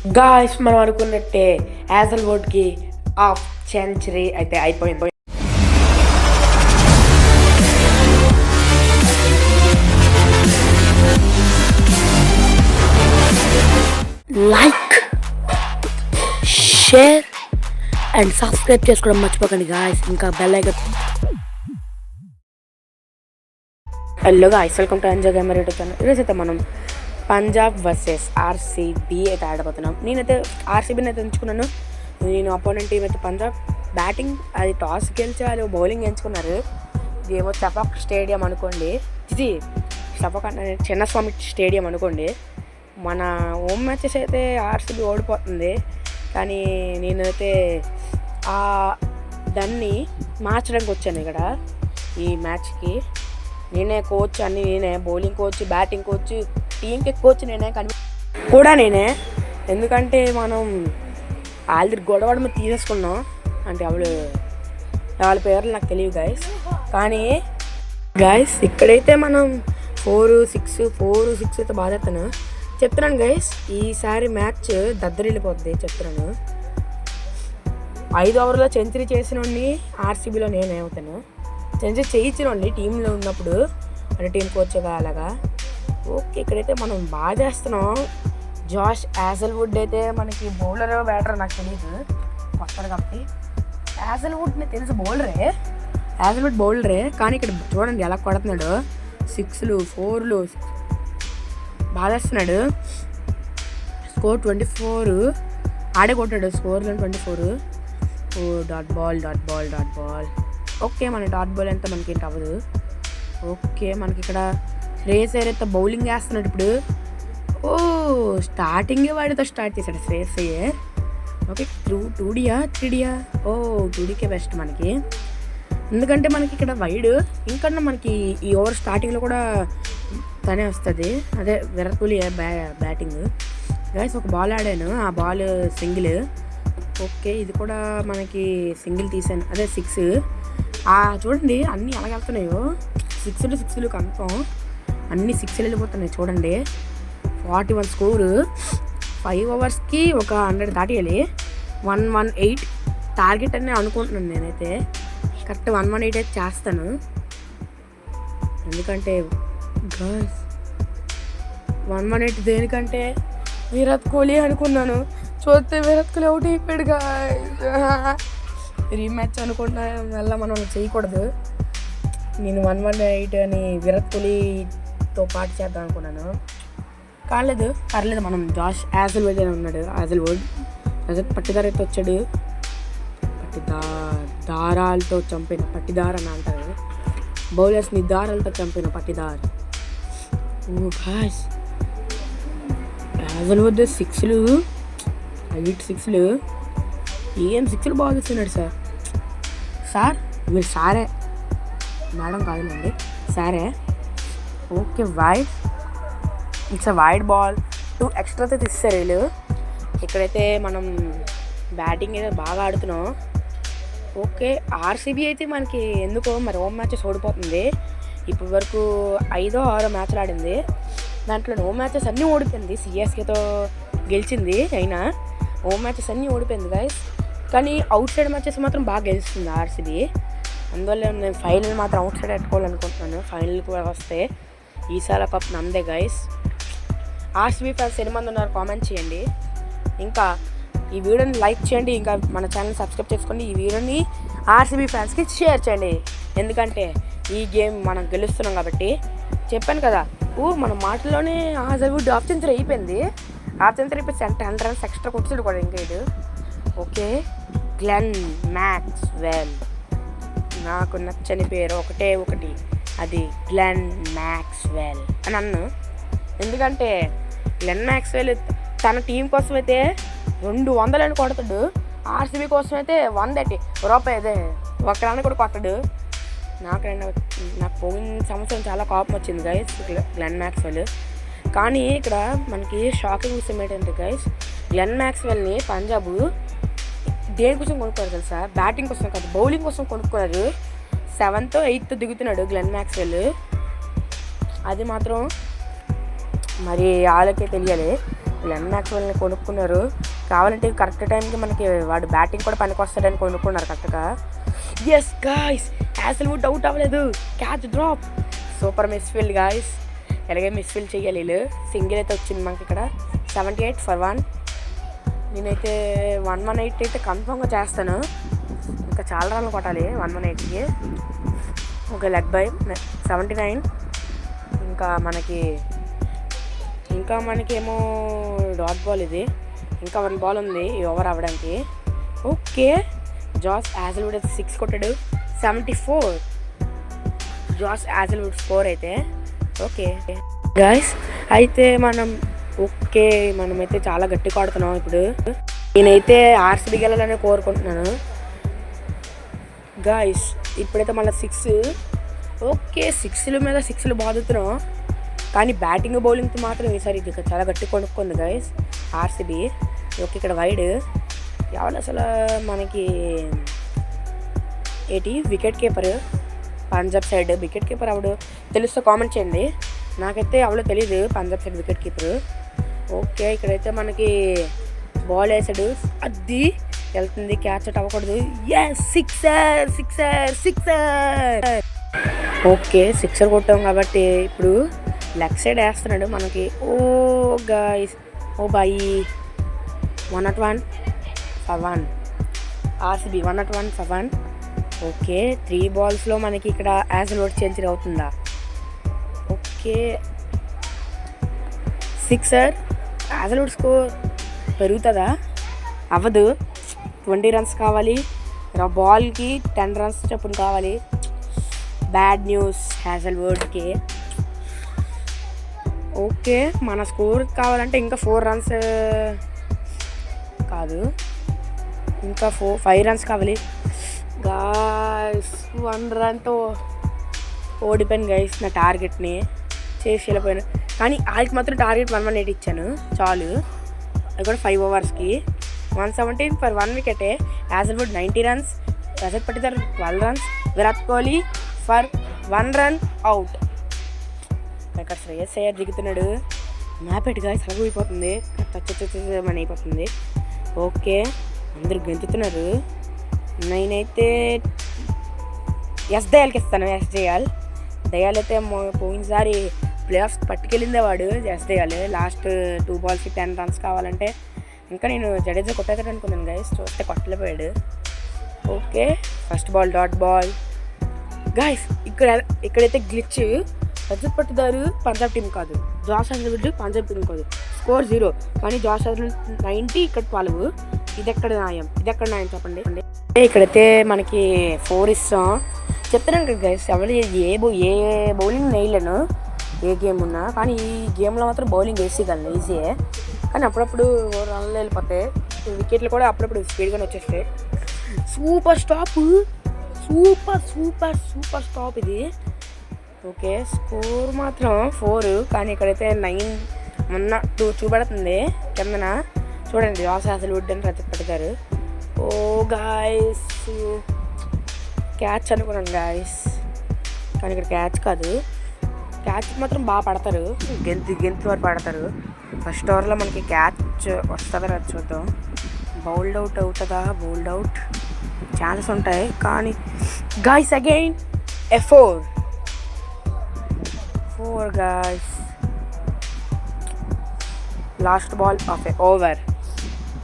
Guys మనం అనుకున్నట్టే హ్యాజల్వుడ్కి half century అయితే అయిపోయింది. లైక్, షేర్ అండ్ సబ్స్క్రైబ్ చేసుకోవడం మర్చిపోకండి గాయ్స్. ఇంకా bell icon. Hello guys, welcome to enjoy gamer YouTube channel. ఈరోజు అయితే మనం పంజాబ్ వర్సెస్ ఆర్సీబీ అయితే ఆడబోతున్నాం. నేనైతే ఆర్సీబీని అయితే ఎంచుకున్నాను. నేను అపోనెంట్ టీం అయితే పంజాబ్. బ్యాటింగ్ అది టాస్ గెలిచి వాళ్ళు బౌలింగ్ ఎంచుకున్నారు. ఇది ఏమో చపాక్ స్టేడియం అనుకోండి, ఇది చపాక్ అంటే చిన్నస్వామి స్టేడియం అనుకోండి. మన హోమ్ మ్యాచెస్ అయితే ఆర్సీబీ ఓడిపోతుంది, కానీ నేనైతే దాన్ని మార్చడానికి వచ్చాను ఇక్కడ ఈ మ్యాచ్కి. నేనే కోచ్, అన్నీ నేనే, బౌలింగ్ కోచ్, బ్యాటింగ్ కోచ్, టీంకి కోచ్ నేనే, కానీ కూడా నేనే. ఎందుకంటే మనం ఆల్రెడీ గొడవ మీద తీసేసుకున్నాం. అంటే వాళ్ళ పేర్లు నాకు తెలియదు గాయస్. కానీ గాయస్ ఇక్కడైతే మనం 4-6 అయితే బాధేస్తాను చెప్తున్నాను గాయస్. ఈసారి మ్యాచ్ దద్దరిల్లిపోతుంది చెప్తున్నాను. 5 ఓవర్లో సెంచరీ చేసిన వాడిని ఆర్సీబీలో నేనే అవుతాను. సెంచరీ చేయించిన వాడిని టీంలో ఉన్నప్పుడు, అంటే టీం కోచ్గా అలాగా. ఓకే, ఇక్కడైతే మనం బాగా చేస్తున్నాం. జాష్ హ్యాజల్వుడ్ అయితే మనకి బౌలర్ బ్యాటర్ నాకు తెలియదు, కొత్తది కాబట్టి. హ్యాజల్వుడ్ని తెలుసు హ్యాజల్వుడ్ బౌలరే, కానీ ఇక్కడ చూడండి ఎలా కొడుతున్నాడు. 6లు 4లు బాగా వేస్తున్నాడు. స్కోర్ 24 ఆడే కొట్టాడు. స్కోర్లో 24. Dot ball. ఓకే, మన డాట్ బాల్ ఎంత మనకి ఏంటి అవ్వదు. ఓకే, మనకి ఇక్కడ శ్రేయస్ అయ్యర్ అయితే బౌలింగ్ వేస్తున్నాడు ఇప్పుడు. స్టార్టింగే వాడితో స్టార్ట్ చేశాడు శ్రేయస్ అయ్యర్. ఓకే, 2Dయా 3Dయా? 2Dకే బెస్ట్ మనకి, ఎందుకంటే మనకి ఇక్కడ వైడ్. ఇంకన్నా మనకి ఈ ఓవర్ స్టార్టింగ్లో కూడా తనే వస్తుంది. అదే విరాట్ కోహ్లీ బ్యాటింగ్. గైస్ ఒక బాల్ ఆడాను, ఆ బాల్ సింగిల్. ఓకే, ఇది కూడా మనకి సింగిల్ తీసాను, అదే 6. చూడండి అన్నీ ఎలా వెళ్తున్నాయో, 6లు కన్ఫామ్, అన్నీ 6లు వెళ్ళిపోతున్నాయి చూడండి. 41 స్కోరు. 5 ఓవర్స్కి ఒక 100 దాటియాలి. 118 టార్గెట్ అని అనుకుంటున్నాను నేనైతే. కరెక్ట్ 118 అయితే చేస్తాను, ఎందుకంటే గాయ్స్ 118 దేనికంటే విరాట్ కోహ్లీ అనుకున్నాను. చూస్తే విరాట్ కోహ్లీ అవుట్ అయిపోయాడు గాయ్స్. రీమ్యాచ్ అనుకుంటా వల్ల మనం చేయకూడదు. నేను 118 అని విరాట్ కోహ్లీతో పాటు చేద్దాం అనుకున్నాను, కాలేదు. పర్లేదు, మనం జాష్ హ్యాజల్వుడ్ అని ఉన్నాడు. హ్యాజల్వుడ్ పట్టిదార అయితే వచ్చాడు. దారాలతో చంపిన పట్టిదార్ అని అంటారు. బౌలర్స్ని దారాలతో చంపిన పట్టిదార్. హ్యాజల్వుడ్ 6లు 8 6లు. ఏం 6లు బాగా ఇస్తున్నాడు సార్. మీరు సారే, మేడం కాదులేండి, సారే. Okay, it's wide ball. 2 extra అయితే తీస్తారు వీళ్ళు. ఇక్కడైతే మనం బ్యాటింగ్ అయితే బాగా ఆడుతున్నాం. ఓకే, ఆర్సీబీ అయితే మనకి ఎందుకో మరి హోమ్ మ్యాచెస్ ఓడిపోతుంది. ఇప్పటి వరకు 5-6 మ్యాచ్లు ఆడింది, దాంట్లో హోమ్ మ్యాచెస్ అన్నీ ఓడిపోయింది. సిఎస్కేతో గెలిచింది, అయినా హోమ్ మ్యాచెస్ అన్నీ ఓడిపోయింది గైస్. కానీ అవుట్ సైడ్ మ్యాచెస్ మాత్రం బాగా గెలుస్తుంది ఆర్సీబీ. అందువల్ల నేను ఫైనల్ మాత్రం అవుట్ సైడ్ పెట్టుకోవాలనుకుంటున్నాను. ఫైనల్కి వస్తే ఈసారి కప్ నమ్మదే గైస్. ఆర్సీబీ ఫ్యాన్స్ ఎన్ని ఉన్నారు కామెంట్ చేయండి. ఇంకా ఈ వీడియోని లైక్ చేయండి, ఇంకా మన ఛానల్ సబ్స్క్రైబ్ చేసుకోండి. ఈ వీడియోని ఆర్సీబీ ఫ్యాన్స్కి షేర్ చేయండి, ఎందుకంటే ఈ గేమ్ మనం గెలుస్తున్నాం కాబట్టి. చెప్పాను కదా, మన మాటల్లోనే హ్యాజల్వుడ్ హాఫ్ సెంచరీ అయిపోయింది. 10 రన్స్ ఎక్స్ట్రా కొట్టాడు కూడా ఇంకా ఇది. Okay, Glenn Maxwell. నాకు నచ్చని పేరు ఒకటే ఒకటి, అది గ్లెన్ మ్యాక్స్వెల్ అని అన్ను. ఎందుకంటే గ్లెన్ మ్యాక్స్వెల్ తన టీం కోసం అయితే 200 అని కొడతాడు. ఆర్సీబీ కోసం అయితే 130 రూపాయి అదే 1 రన్ కూడా కొట్టాడు. నాకు పోయిన సంవత్సరం చాలా కోపం వచ్చింది గైస్ గ్లెన్ మ్యాక్స్వెల్. కానీ ఇక్కడ మనకి షాకింగ్ విషయం ఏంటంటే గైస్, గ్లెన్ మ్యాక్స్వెల్ని పంజాబ్ దేనికోసం కొనుక్కోరు తెలుసా? బ్యాటింగ్ కోసం కాదు, బౌలింగ్ కోసం కొనుక్కున్నారు. 7th 8th దిగుతున్నాడు గ్లెన్ మ్యాక్స్వెల్. అది మాత్రం మరి వాళ్ళకే తెలియాలి. గ్లెన్ మ్యాక్స్వెల్ని కొనుక్కున్నారు. కావాలంటే కరెక్ట్ టైంకి మనకి వాడు బ్యాటింగ్ కూడా పనికి వస్తాడని కొనుక్కున్నారు కరెక్ట్గా. ఎస్ గాయ్స్, హ్యాజెల్వుడ్ అవుట్ అవ్వలేదు, catch drop, super misfield guys. ఎలాగే మిస్ఫీల్డ్ చేయాలి వీళ్ళు. సింగిల్ అయితే వచ్చింది మనకి ఇక్కడ. 78 for 1. నేనైతే 118 అయితే కన్ఫర్మ్గా చేస్తాను. ఇంకా చాలా రన్లు కొట్టాలి 118కి. ఒక లెగ్ బై 79. ఇంకా మనకేమో డాట్ బాల్ ఇది. ఇంకా 1 బాల్ ఉంది ఈ ఓవర్ అవ్వడానికి. ఓకే, జాస్ హ్యాజెల్వుడ్ అయితే 6 కొట్టాడు. 74 జాస్ హ్యాజెల్వుడ్ స్కోర్ అయితే. ఓకే గాయ్స్, అయితే మనమైతే చాలా గట్టిగా ఆడుతున్నాం ఇప్పుడు. నేనైతే ఆర్సీబీ గెలాలని కోరుకుంటున్నాను గాయ్స్. ఇప్పుడైతే మళ్ళీ 6. ఓకే, 6ల మీద 6లు బాదుతున్నాం, కానీ బ్యాటింగ్ బౌలింగ్తో మాత్రం ఈసారి ఇది చాలా గట్టి కొనుక్కుంది గాయస్ ఆర్సీబీ. ఓకే, ఇక్కడ వైడ్ ఎవరు అసలు మనకి wicket keeper Punjab side wicket keeper ఎవడు తెలుస్తే కామెంట్ చేయండి. నాకైతే ఎవడో తెలియదు Punjab side wicket keeper. Okay, ఇక్కడైతే మనకి బాల్ వేసాడు, అది వెళ్తుంది, క్యాచ్ అవుట్ అవ్వకూడదు. సిక్సర్. ఓకే, సిక్సర్ కొట్టాం కాబట్టి ఇప్పుడు లెగ్ సైడ్ వేస్తున్నాడు మనకి. Oh guys, oh boy. 101 for 1 RCB. 101 for 1. Okay, 3 balls మనకి ఇక్కడ హ్యాజెల్వుడ్ సెంచరీ అవుతుందా? Okay, sixer. హ్యాజెల్వుడ్ స్కోర్ పెరుగుతుందా? అవ్వదు. 20 runs కావాలి. బాల్కి 10 runs చొప్పున కావాలి. బ్యాడ్ న్యూస్ హ్యాజెల్వుడ్కి. ఓకే, మన స్కోర్ కావాలంటే ఇంకా 4 runs కాదు, ఇంకా 5 runs కావాలి గాయ్స్. 1 runతో ఓడిపోయాను గైస్. నా టార్గెట్ని చేసి వెళ్ళిపోయాను, కానీ వాళ్ళకి మాత్రం టార్గెట్ 118 ఇచ్చాను చాలు. అది కూడా 5 overs. 117 for 1 wicket. హ్యాజెల్వుడ్ 90 runs, Rajat Patidar 12 runs, Virat Kohli for 1 run out. ఇక్కడ శ్రేయస్ అయ్యర్ దిగుతున్నాడు. మ్యాప్ ఎట్టుగా సగమైపోతుంది, మన అయిపోతుంది. ఓకే, అందరు గెంతుతున్నారు. నేనైతే దయాల్కి ఇస్తాను. దయాల్ అయితే పోయినసారి ప్లే ఆఫ్స్ పట్టుకెళ్ళిందే వాడు. దయాల్ లాస్ట్ 2 balls 10 runs కావాలంటే. ఇంకా నేను జడేజా కొట్టేస్తాడు అనుకున్నాను గైస్, చూస్తే కొట్టలేపోయాడు. Okay, first ball dot ball guys. ఇక్కడైతే గ్లిచ్. రజత్ పటిదారు పంజాబ్ టీం కాదు, జాస్ హ్యాజెల్వుడ్ పంజాబ్ టీం కాదు. స్కోర్ 0, కానీ జాస్ హ్యాజెల్వుడ్ 90, ఇక్కడ 12. ఇది ఎక్కడ న్యాయం చెప్పండి. ఇక్కడైతే మనకి 4 ఇస్తాం. చెప్తున్నాను కదా గైస్, ఎవరు ఏ బౌలింగ్ వేయలేను ఏ గేమ్ ఉన్నా, కానీ ఈ గేమ్లో మాత్రం బౌలింగ్ వేసేయగలను ఈజీయే. కానీ అప్పుడప్పుడు రన్లు వెళ్ళిపోతాయి, వికెట్లు కూడా అప్పుడప్పుడు స్పీడ్గానే వచ్చేస్తాయి. సూపర్ స్టాప్ ఇది. ఓకే, స్కోర్ మాత్రం 4, కానీ ఇక్కడైతే 9 మొన్న 2 చూపెడుతుంది కిందన. చూడండి, జాస్ హ్యాజెల్వుడ్ అని రజత్ పటిదారు. ఓ గాయస్, క్యాచ్ అనుకున్నాను గాయస్, కానీ ఇక్కడ క్యాచ్ కాదు. క్యాచ్ మాత్రం బాగా పడతారు, గెంతు వారు పడతారు. ఫస్ట్ ఓవర్లో మనకి క్యాచ్ వస్తుందా చూద్దాం. బౌల్డ్ అవుట్ అవుతుందా? బౌల్డ్ అవుట్ ఛాన్సెస్ ఉంటాయి, కానీ guys again A4 guys. Last ball of A over.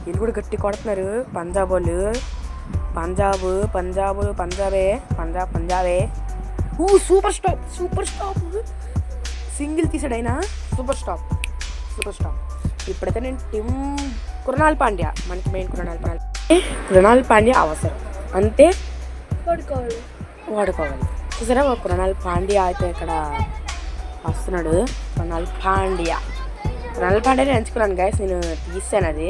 వీళ్ళు కూడా గట్టి కొడుతున్నారు పంజాబ్ వాళ్ళు. పంజాబే. Super stop. సింగిల్ తీసాడు అయినా. Super stop. ఇప్పుడైతే నేను టీమ్ కృణాల్ పాండ్యా, మనకి మెయిన్ కృణాల్ పాండ్యా అవసరం, అంతే వాడుకోవాలి. చూసారా, కృణాల్ పాండ్యా అయితే ఇక్కడ వస్తున్నాడు. కృణాల్ పాండ్యాని ఎంచుకున్నాను గైస్, నేను తీసాను అది.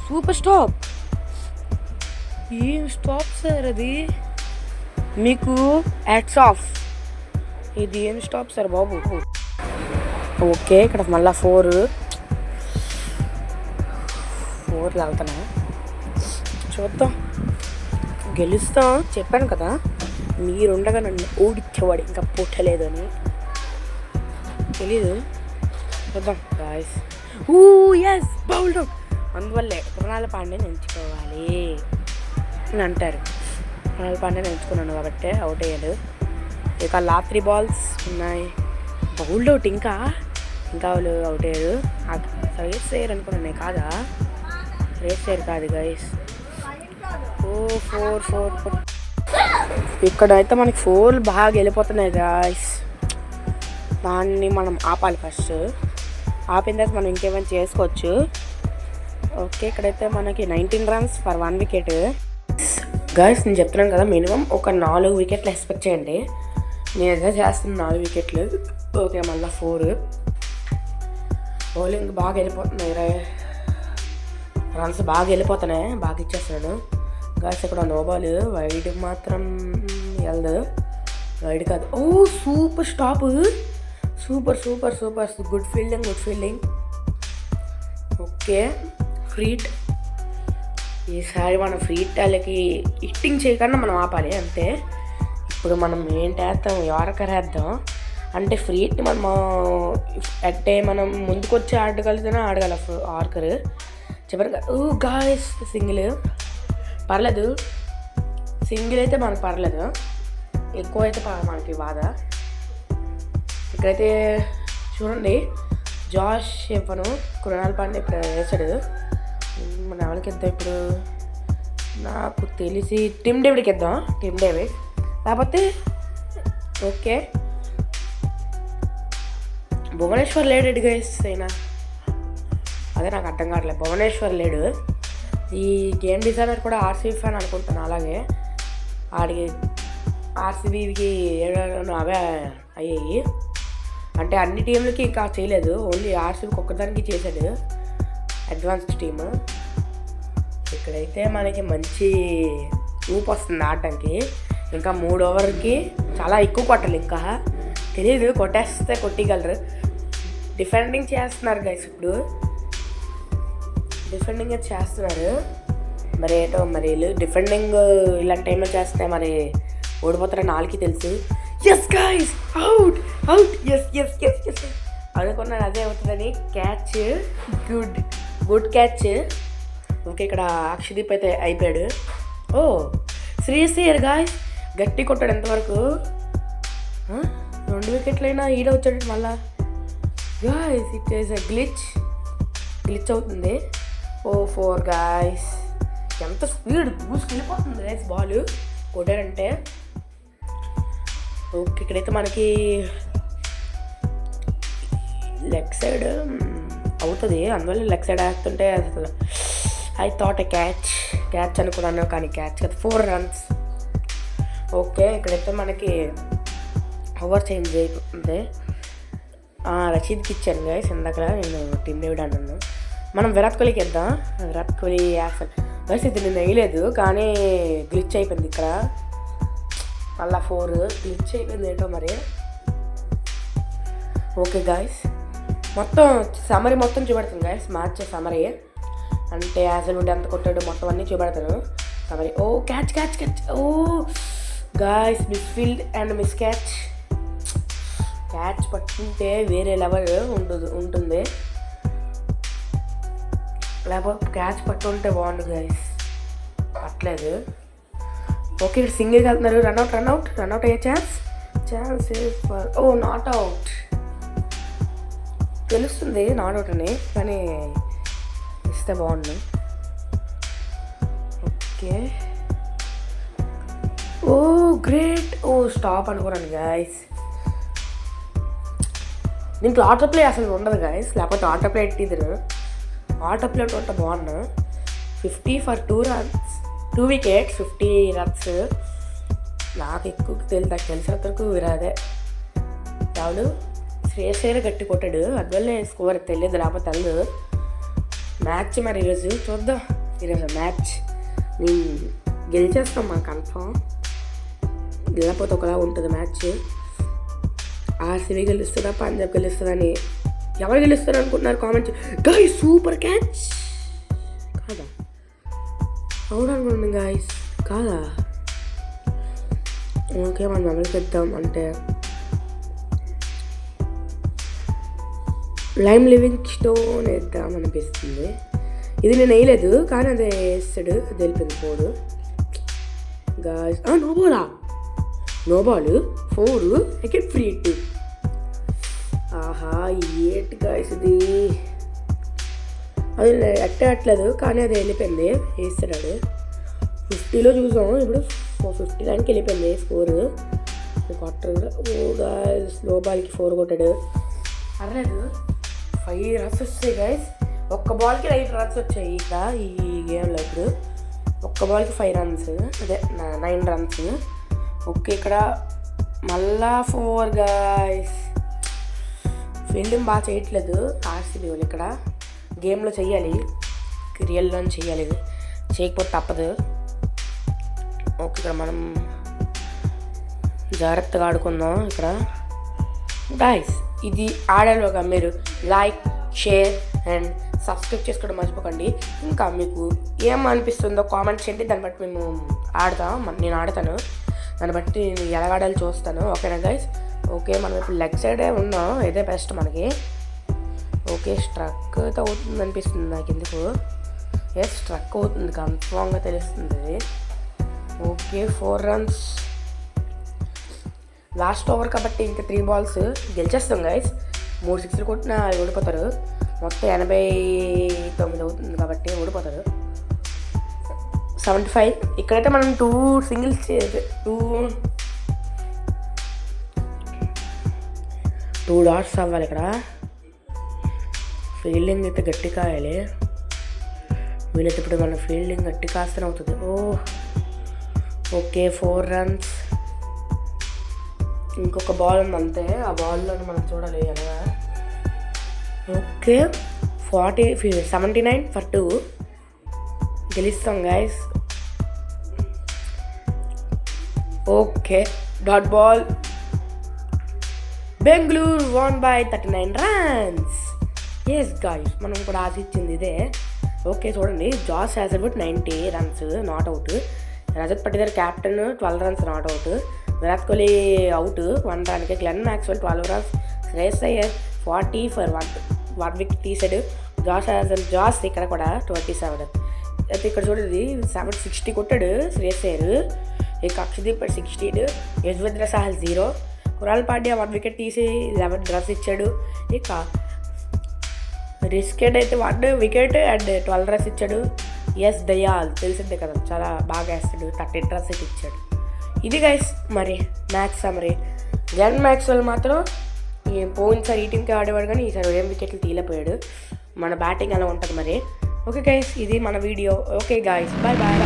Super stop. ఏం స్టాప్ సార్ అది, మీకు హ్యాట్స్ ఆఫ్. ఇది ఏం స్టాప్ సార్ బాబు. ఓకే, ఇక్కడ మళ్ళీ 4 లాగుతున్నా. చూద్దాం, గెలుస్తాం. చెప్పాను కదా, మీరుండగా నన్ను ఓడించేవాడు ఇంకా పుట్టలేదు అని. తెలీదు, చూద్దాం గాయ్స్. Yes bowled out. అందువల్లే కృణాల పాండ్యాని ఎంచుకోవాలి అని అంటారు. కృణాల పాండ్యాని ఎంచుకున్నాను కాబట్టి అవుట్ అయ్యాడు. ఇక లాస్ట్ 3 balls ఉన్నాయి. Bowled out. ఇంకా వాళ్ళు అవుట్ అయ్యారు. రేస్ చేయరు అనుకున్నాను కాదా? రేస్ చేయరు కాదు గైస్. 4 ఇక్కడ అయితే మనకి 4 బాగా వెళ్ళిపోతున్నాయి గాయస్. దాన్ని మనం ఆపాలి. ఫస్ట్ ఆపిన తర్వాత మనం ఇంకేమైనా చేసుకోవచ్చు. ఓకే, ఇక్కడైతే మనకి 19 runs ఫర్ 1 wicket. గాయస్ నేను చెప్తున్నాను కదా, మినిమం ఒక 4 wickets ఎక్స్పెక్ట్ చేయండి. నేను ఏదో చేస్తున్నాను 4 wickets. ఓకే, మళ్ళీ 4. బౌలింగ్ బాగా వెళ్ళిపోతున్నాయి. రన్స్ బాగా వెళ్ళిపోతున్నాయి. బాగా ఇచ్చేస్తున్నాడు గాయస్. ఇక్కడ నో బాల్. వైడ్ మాత్రం వెళ్ళదు. వైడ్ కాదు. Super stop. Super. Good fielding. Okay, freight. ఈసారి మనం ఫ్రీట్ వాళ్ళకి హిట్టింగ్ చేయకుండా మనం ఆపాలి అంతే. ఇప్పుడు మనం ఏంటి వేద్దాం, యార్కర్ వేద్దాం. అంటే ఫ్రీట్ని మనం అంటే మనం ముందుకు వచ్చి ఆడగలిగితేనే ఆడగల యార్కర్. చివరిగా గాయస్ సింగిల్ పర్లేదు. సింగిల్ అయితే మనకు పర్లేదు, ఎక్కువ అయితే మనకి బాధ. ఇక్కడైతే చూడండి, జాష్ చెప్పను కృణాల పాండ్యా ఇప్పుడు వేసాడు. మన ఎవరికి ఇద్దాం ఇప్పుడు? నాకు తెలిసి టిమ్ డేవిడ్కి ఇద్దాం. టిమ్ డేవిడ్ లేకపోతే ఓకే భువనేశ్వర్ లేడు గైస్. అయినా అదే నాకు అర్థం కావట్లేదు. భువనేశ్వర్ లేడు. ఈ గేమ్ డిజైనర్ కూడా ఆర్సీబీ ఫ్యాన్ అనుకుంటాను. అలాగే ఆడికి ఆర్సీబీకి 7 అవే అయ్యాయి. అంటే అన్ని టీంలకి ఇంకా చేయలేదు, ఓన్లీ ఆర్సీబీకి ఒక్కదానికి చేశాడు అడ్వాన్స్డ్ టీమ్. ఇక్కడైతే మనకి మంచి ఊపు వస్తుంది ఆడటానికి. ఇంకా 3 ఓవర్కి చాలా ఎక్కువ కొట్టాలి. ఇంకా తెలియదు, కొట్టేస్తే కొట్టగలరు. డిఫెండింగ్ చేస్తున్నారు గైస్. ఇప్పుడు డిఫెండింగ్ అయితే చేస్తున్నారు. మరి ఏటో మరి డిఫెండింగ్ ఇలాంటి టైంలో చేస్తే మరి ఓడిపోతారని వాళ్ళకి తెలుసు. Yes guys, out. ఎస్ అనుకున్నాను అదే అవుతుందని. Catch, good catch. ఓకే, ఇక్కడ అక్షదీప్ అయితే అయిపోయాడు. శ్రీశ్రీయర్ గాయస్ గట్టి కొట్టాడు. ఎంతవరకు 2 wickets ఈడ వచ్చాడు మళ్ళా. Guys it is a glitch అవుతుంది. 4 గాయస్. ఎంత స్పీడ్ దూసుకెళ్ళిపోతుంది గైస్ బాల్ కొట్టారంటే. ఓకే, ఇక్కడైతే మనకి లెగ్ సైడ్ అవుతుంది. అందువల్ల లెగ్ సైడ్ వేస్తుంటే అసలు ఐ థాట్ ఎ క్యాచ్ అనుకున్నాను, కానీ క్యాచ్ కదా. 4 runs. ఓకే, ఇక్కడైతే మనకి ఓవర్ చేంజ్ అయిపోతుంది. రషీద్కి ఇచ్చాను గైస్ ఇందాక. నేను టీమ్ డేవిడ్ అన్నాను. మనం విరాట్ కోహ్లీకి ఇద్దాం. విరాట్ కోహ్లీ అసలు గైస్ ఇది నేను వేయలేదు, కానీ గ్లిచ్ అయిపోయింది ఇక్కడ. మళ్ళీ 4 గ్లిచ్ అయిపోయింది ఏంటో మరి. ఓకే గాయస్, మొత్తం సమరీ మొత్తం చూపెడతాను గైస్. మ్యాచ్ సమరీ అంటే అసలు ఉండి ఎంత కొట్టాడు మొత్తం అన్నీ చూపెడతాను summary. Catch guys, miss field and miss catch పట్టుకుంటే వేరే లెవెల్ ఉంటుంది. లేకపోతే క్యాచ్ పట్టుంటే బాగుండు గైస్, పట్టలేదు. ఓకే, ఇక్కడ సింగిల్కి వెళ్తున్నారు. రన్అట్ అయ్యే ఛాన్స్ ఫర్ నాట్ అవుట్. తెలుస్తుంది నాట్ అవుట్ అని, కానీ ఇస్తే బాగుండు. Okay, great. స్టాప్ అనుకోరాను గైస్. దీంట్లో ఆటో ప్లే అసలు ఉండదు గైస్, లేకపోతే ఆటో ప్లే ఎట్టిద్దరు. ఆటో ప్లే ఉంటే బాగున్నా. 50 for 2 runs, 2 wickets, 50 runs. నాకు ఎక్కువ తెలిసిన వరకు విరాదే ఎవడు శ్రేయస్ గట్టి కొట్టాడు. అందువల్లే స్కోర్ తెలియదు, లేకపోతే తెలియదు. మ్యాచ్ మరి ఈరోజు చూద్దాం. ఈరోజు మ్యాచ్ గెలిచేస్తాం మాకు కన్ఫామ్. గెలకపోతే ఒకలా ఉంటుంది మ్యాచ్. ఆర్సీబీ గెలుస్తుందా, పంజాబ్ గెలుస్తుందని ఎవరు గెలుస్తారు అనుకుంటున్నారు కామెంట్స్. గాయ్స్ సూపర్ క్యాచ్ కాదా? అవును అనుకుంటున్నాను గాయ్స్, కాదా? ఓకే, మనం అమలు పెద్దాం. అంటే లైమ్ లివింగ్ స్టోన్ వేద్దామనిపిస్తుంది. ఇది నేను వేయలేదు కానీ అది వేస్తాడు, అది వెళ్ళిపోయింది 4 guys. No ball 4 second free hit. ఆహా ఏంటి గాయస్ ఇది, అది అట్టలేదు కానీ అది వెళ్ళిపోయింది, వేస్తాడు. 50లో చూసాం, ఇప్పుడు 59కి వెళ్ళిపోయింది స్కోర్. కొట్టాడు. ఓ గాయస్ లో బాల్కి 4 కొట్టాడు. అర్లేదు 5 రన్స్ వస్తాయి గాయస్. ఒక్క బాల్కి 8 రన్స్ వచ్చాయి ఇక ఈ గేమ్లో. ఇప్పుడు ఒక్క బాల్కి 5 రన్స్, అదే 9 రన్స్. ఓకే ఇక్కడ మళ్ళా 4 గాయస్. ఫీల్డింగ్ బాగా చేయట్లేదు ఆర్సీబీ వాళ్ళు. ఇక్కడ గేమ్లో చెయ్యాలి, రియల్లో చెయ్యాలి, చేయకపోతే తప్పదు. ఓకే ఇక్కడ మనం జాగ్రత్తగా ఆడుకుందాం. ఇక్కడ గాయస్ ఇది ఆడేలోగా మీరు లైక్, షేర్ అండ్ సబ్స్క్రైబ్ చేసుకోవడం మర్చిపోకండి. ఇంకా మీకు ఏమనిపిస్తుందో కామెంట్ చేయండి, దాన్ని బట్టి మేము నేను ఆడతాను, దాన్ని బట్టి నేను ఎలా ఆడాలి చూస్తాను. ఓకేనా గైస్? ఓకే మనం ఇప్పుడు లెగ్ సైడే ఉన్నాం, ఇదే బెస్ట్ మనకి. ఓకే స్ట్రక్ అయితే అవుతుంది అనిపిస్తుంది నాకు ఎందుకు. స్ట్రక్ అవుతుంది కన్ఫామ్గా తెలుస్తుంది. ఓకే 4 రన్స్ లాస్ట్ ఓవర్ కాబట్టి ఇంకా 3 బాల్స్ గెలిచేస్తాం గైస్. 3 సిక్స్లు కొట్టినా ఓడిపోతారు. మొత్తం 89 అవుతుంది కాబట్టి ఓడిపోతారు. 75 ఇక్కడైతే మనం 2 సింగిల్స్ 2 డాట్స్ అవ్వాలి. ఇక్కడ ఫీల్డింగ్ అయితే గట్టి కాయాలి. వీళ్ళైతే ఇప్పుడు మన ఫీల్డింగ్ గట్టి కాస్తూనే అవుతుంది. Okay 4 runs. ఇంకొక బాల్ ఉంది అంతే, ఆ బాల్లో మనం చూడాలి అనగా. ఓకే 79 for 2 గెలుస్తాం guys. Okay dot ball. Bengaluru won by 39 runs. Yes guys మనం కూడా ఆశించింది ఇదే. ఓకే చూడండి, Josh Hazlewood 90 runs not out. Rajat Patidar captain 12 runs not out. Virat Kohli out 1 run. Glenn Maxwell 12 runs. Shreyas Iyer 40 for 1 wicket తీసాడు. జాస్ ఇక్కడ కూడా 27. అయితే ఇక్కడ చూడండి 760 కొట్టాడు శ్రేయస్ అయ్యర్. ఇక అక్షదీప్ 16, యజ్వేంద్ర సాహల్ 0. కురాల్ పాండ్యా 1 wicket తీసి 11 runs ఇచ్చాడు. ఇక రిస్కెడ్ అయితే 1 wicket అండ్ 12 runs ఇచ్చాడు. దయాల్ తెలిసిందే కదా, చాలా బాగా వేస్తాడు, 13 runs అయితే ఇచ్చాడు. ఇది గైస్ మరి మ్యాచ్ సమరీ. గ్లెన్ మ్యాక్స్వెల్ మాత్రం పోయినసారి ఈ టీంకి ఆడేవాడు కానీ ఈసారి ఏం వికెట్లు తీయలేకపోయాడు. మన బ్యాటింగ్ అలా ఉంటుంది మరి. ఓకే గైస్ ఇది మన video. Okay guys bye bye.